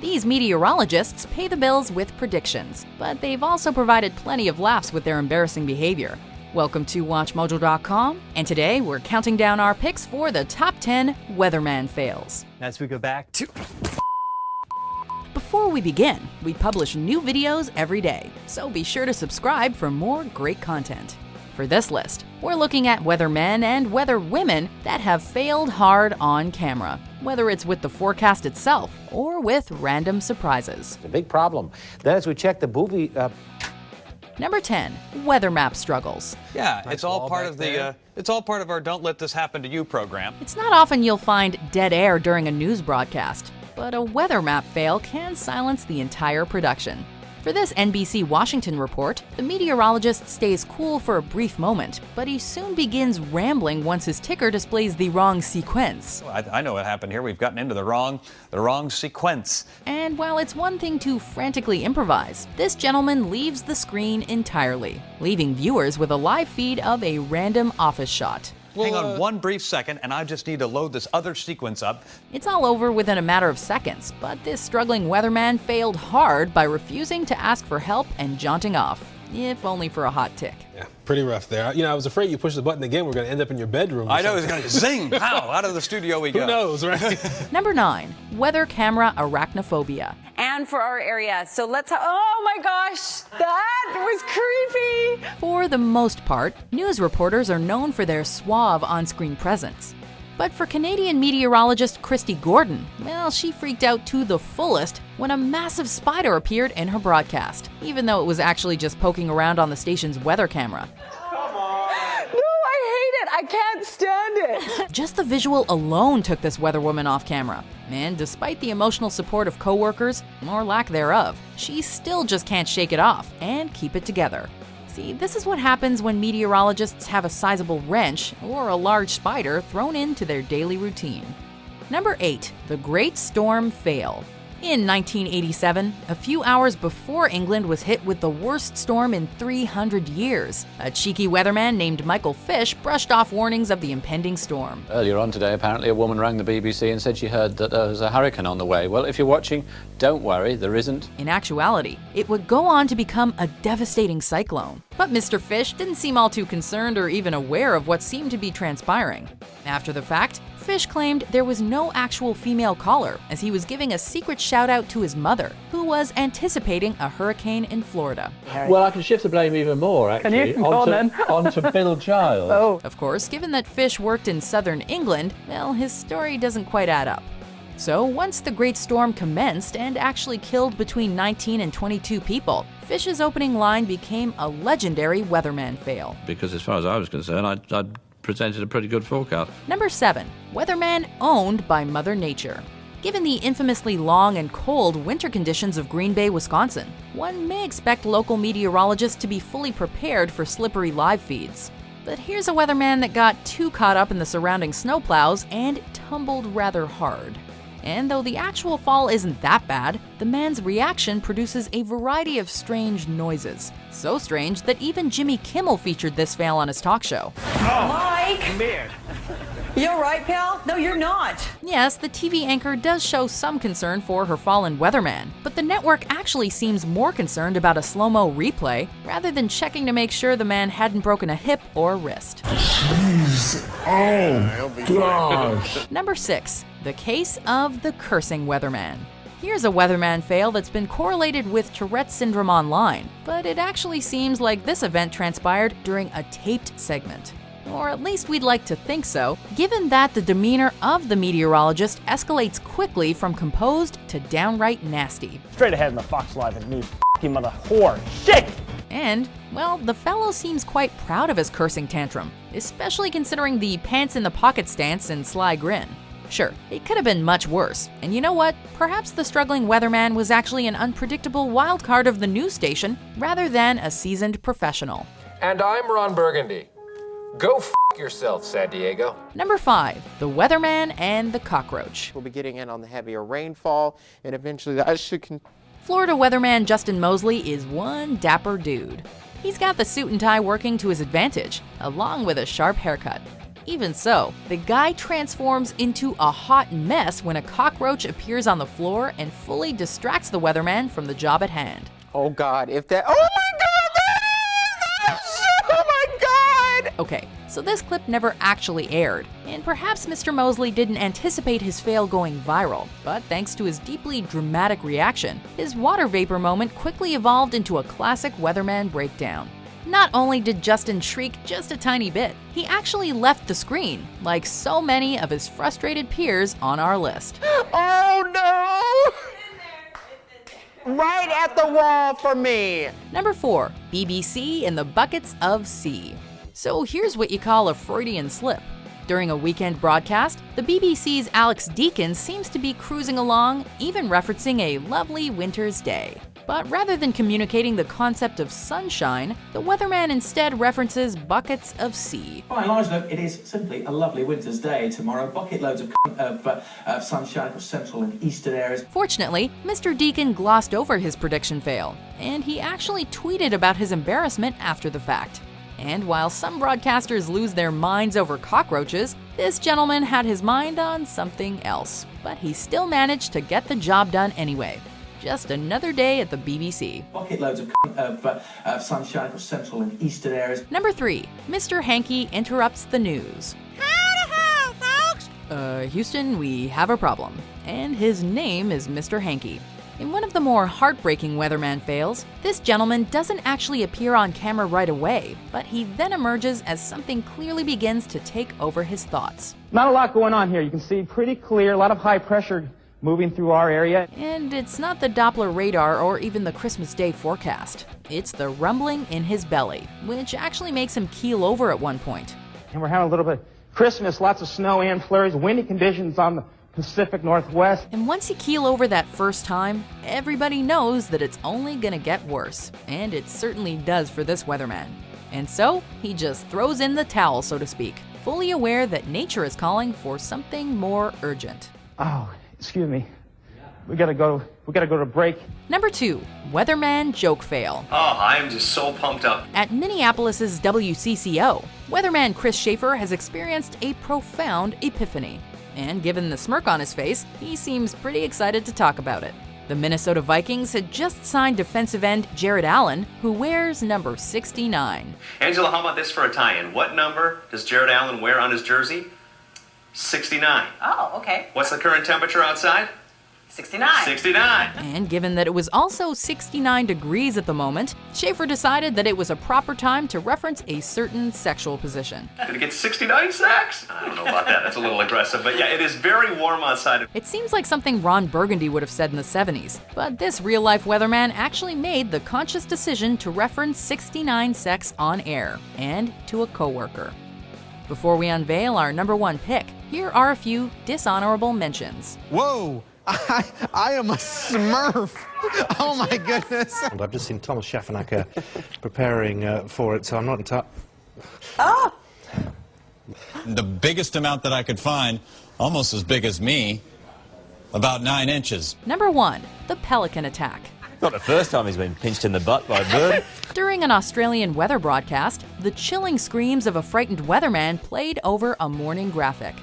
These meteorologists pay the bills with predictions, but they've also provided plenty of laughs with their embarrassing behavior. Welcome to WatchMojo.com, and today we're counting down our picks for the top 10 Weatherman fails. As we go back to... Before we begin, we publish new videos every day, so be sure to subscribe for more great content. For this list, we're looking at weathermen and weatherwomen that have failed hard on camera, whether it's with the forecast itself or with random surprises. It's a big problem. Then as we check the movie... Number 10, weather map struggles. Yeah, Nice it's all wall part back of there. it's all part of our Don't Let This Happen to You program. It's not often you'll find dead air during a news broadcast, but a weather map fail can silence the entire production. For this NBC Washington report, the meteorologist stays cool for a brief moment, but he soon begins rambling once his ticker displays the wrong sequence. I know what happened here. We've gotten into the wrong sequence. And while it's one thing to frantically improvise, this gentleman leaves the screen entirely, leaving viewers with a live feed of a random office shot. Hang on one brief second, and I just need to load this other sequence up. It's all over within a matter of seconds, but this struggling weatherman failed hard by refusing to ask for help and jaunting off, if only for a hot tick. Yeah, pretty rough there. I was afraid you push the button again, we're going to end up in your bedroom. I know, it's going to zing, pow, out of the studio we go. Who knows, right? Number 9, weather camera arachnophobia. And for our area, so oh my gosh, that was creepy. For the most part, news reporters are known for their suave on-screen presence. But for Canadian meteorologist Christy Gordon, well, she freaked out to the fullest when a massive spider appeared in her broadcast, even though it was actually just poking around on the station's weather camera. I can't stand it. Just the visual alone took this weatherwoman off camera. And despite the emotional support of coworkers, or lack thereof, she still just can't shake it off and keep it together. See, this is what happens when meteorologists have a sizable wrench or a large spider thrown into their daily routine. Number 8, the Great Storm Fail. In 1987, a few hours before England was hit with the worst storm in 300 years, a cheeky weatherman named Michael Fish brushed off warnings of the impending storm. Earlier on today, apparently, a woman rang the BBC and said she heard that there was a hurricane on the way. Well, if you're watching, don't worry, there isn't. In actuality, it would go on to become a devastating cyclone. But Mr. Fish didn't seem all too concerned or even aware of what seemed to be transpiring. After the fact, Fish claimed there was no actual female caller, as he was giving a secret shout-out to his mother, who was anticipating a hurricane in Florida. Well, I can shift the blame even more, actually, onto Bill Giles. Oh. Of course, given that Fish worked in southern England, well, his story doesn't quite add up. So once the Great Storm commenced and actually killed between 19 and 22 people, Fish's opening line became a legendary weatherman fail. Because as far as I was concerned, I'd presented a pretty good forecast. Number 7, weatherman owned by Mother Nature. Given the infamously long and cold winter conditions of Green Bay, Wisconsin, one may expect local meteorologists to be fully prepared for slippery live feeds. But here's a weatherman that got too caught up in the surrounding snowplows and tumbled rather hard. And though the actual fall isn't that bad, the man's reaction produces a variety of strange noises. So strange that even Jimmy Kimmel featured this fail on his talk show. Mike! Man. You all right, pal? No, you're not. Yes, the TV anchor does show some concern for her fallen weatherman, but the network actually seems more concerned about a slow-mo replay rather than checking to make sure the man hadn't broken a hip or wrist. Jeez. Oh, gosh. Number 6, the case of the cursing weatherman. Here's a weatherman fail that's been correlated with Tourette's syndrome online, but it actually seems like this event transpired during a taped segment. Or at least we'd like to think so, given that the demeanor of the meteorologist escalates quickly from composed to downright nasty. Straight ahead in the Fox Live at News, you mother whore. Shit! And, well, the fellow seems quite proud of his cursing tantrum, especially considering the pants-in-the-pocket stance and sly grin. Sure, it could have been much worse, and you know what? Perhaps the struggling weatherman was actually an unpredictable wild card of the news station rather than a seasoned professional. And I'm Ron Burgundy. Go f*** yourself, San Diego. Number 5, the weatherman and the cockroach. We'll be getting in on the heavier rainfall, and eventually that should Florida weatherman Justin Mosley is one dapper dude. He's got the suit and tie working to his advantage, along with a sharp haircut. Even so, the guy transforms into a hot mess when a cockroach appears on the floor and fully distracts the weatherman from the job at hand. Oh God, if that, oh my God, oh my God! Okay, so this clip never actually aired, and perhaps Mr. Mosley didn't anticipate his fail going viral, but thanks to his deeply dramatic reaction, his water vapor moment quickly evolved into a classic weatherman breakdown. Not only did Justin shriek just a tiny bit, he actually left the screen, like so many of his frustrated peers on our list. Oh no! Right at the wall for me! Number 4, BBC in the buckets of sea. So here's what you call a Freudian slip. During a weekend broadcast, the BBC's Alex Deakin seems to be cruising along, even referencing a lovely winter's day. But rather than communicating the concept of sunshine, the weatherman instead references buckets of sea. By and large, though, it is simply a lovely winter's day tomorrow. Bucket loads of sunshine across central and eastern areas. Fortunately, Mr. Deakin glossed over his prediction fail, and he actually tweeted about his embarrassment after the fact. And while some broadcasters lose their minds over cockroaches, this gentleman had his mind on something else. But he still managed to get the job done anyway. Just another day at the BBC. Bucket loads of sunshine across central and eastern areas. Number 3, Mr. Hankey interrupts the news. Howdy-ho, folks! Houston, we have a problem. And his name is Mr. Hankey. In one of the more heartbreaking weatherman fails, this gentleman doesn't actually appear on camera right away, but he then emerges as something clearly begins to take over his thoughts. Not a lot going on here. You can see pretty clear, a lot of high pressure moving through our area. And it's not the Doppler radar or even the Christmas Day forecast. It's the rumbling in his belly, which actually makes him keel over at one point. And we're having a little bit of Christmas, lots of snow and flurries, windy conditions on the Pacific Northwest. And once you keel over that first time, everybody knows that it's only gonna get worse. And it certainly does for this weatherman. And so, he just throws in the towel, so to speak, fully aware that nature is calling for something more urgent. Oh, excuse me. We gotta go to break. Number 2, weatherman joke fail. Oh, I am just so pumped up. At Minneapolis's WCCO, weatherman Chris Schaefer has experienced a profound epiphany. And given the smirk on his face, he seems pretty excited to talk about it. The Minnesota Vikings had just signed defensive end Jared Allen, who wears number 69. Angela, how about this for a tie-in? What number does Jared Allen wear on his jersey? 69. Oh, okay. What's the current temperature outside? 69. 69. And given that it was also 69 degrees at the moment, Schaefer decided that it was a proper time to reference a certain sexual position. Did it get 69 sacks? I don't know about that. That's a little aggressive. But yeah, it is very warm outside. It seems like something Ron Burgundy would have said in the 70s, but this real-life weatherman actually made the conscious decision to reference 69 sex on air, and to a coworker. Before we unveil our number 1 pick, here are a few dishonorable mentions. Whoa! I am a smurf. Oh my goodness. I've just seen Thomas Schaffernacker preparing for it, so I'm not entirely... Oh! The biggest amount that I could find, almost as big as me, about 9 inches. Number 1, the pelican attack. Not the first time he's been pinched in the butt by a bird. During an Australian weather broadcast, the chilling screams of a frightened weatherman played over a morning graphic.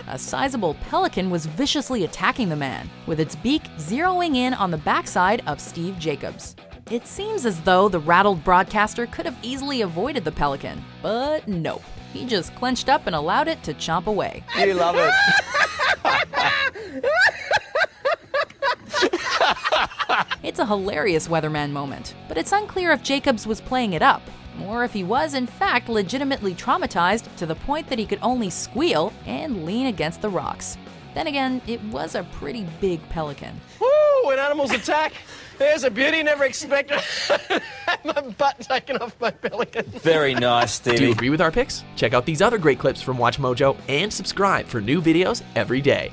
A sizable pelican was viciously attacking the man, with its beak zeroing in on the backside of Steve Jacobs. It seems as though the rattled broadcaster could have easily avoided the pelican, but nope. He just clenched up and allowed it to chomp away. You love it. It's a hilarious weatherman moment, but it's unclear if Jacobs was playing it up, or if he was in fact legitimately traumatized to the point that he could only squeal and lean against the rocks. Then again, it was a pretty big pelican. Woo! When animals attack, there's a beauty never expected. My butt taken off by pelican. Very nice, Stevie. Do you agree with our picks? Check out these other great clips from WatchMojo and subscribe for new videos every day.